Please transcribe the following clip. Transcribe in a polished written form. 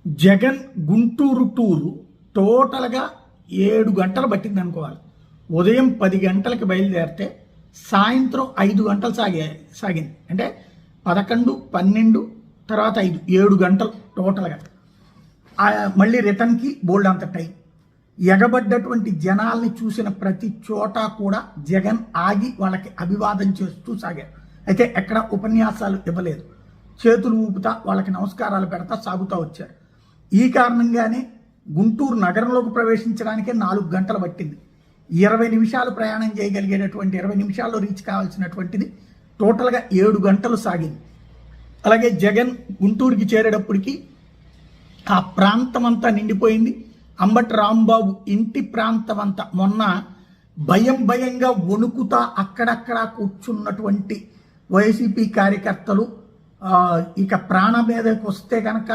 Jagan Guntur tour టోటల్గా 7 గంటలు పట్టింది అనుకోవాలి. ఉదయం 10 గంటలకి బయలుదేరితే సాయంత్రం 5 గంటలు సాగింది. అంటే 11, 12 తర్వాత 5, 7 గంటలు టోటల్గా. మళ్ళీ రిటర్న్కి బోల్డ్ అంత టైం. ఎగబడ్డటువంటి జనాల్ని చూసిన ప్రతి చోట కూడా జగన్ ఆగి వాళ్ళకి అభివాదం చేస్తూ సాగారు. అయితే ఎక్కడ ఉపన్యాసాలు ఇవ్వలేదు, చేతులు ఊపుతా వాళ్ళకి నమస్కారాలు పెడతా సాగుతూ వచ్చారు. ఈ కారణంగానే గుంటూరు నగరంలోకి ప్రవేశించడానికే 4 గంటలు పట్టింది. 20 నిమిషాలు ప్రయాణం చేయగలిగేటటువంటి 20 నిమిషాల్లో రీచ్ కావాల్సినటువంటిది టోటల్గా 7 గంటలు సాగింది. అలాగే జగన్ గుంటూరుకి చేరేటప్పటికి ఆ ప్రాంతం అంతా నిండిపోయింది. అంబటి రాంబాబు ఇంటి ప్రాంతం అంతా మొన్న భయంగా వణుకుతా అక్కడక్కడ కూర్చున్నటువంటి వైసీపీ కార్యకర్తలు ఇక ప్రాణం మీదకి వస్తే కనుక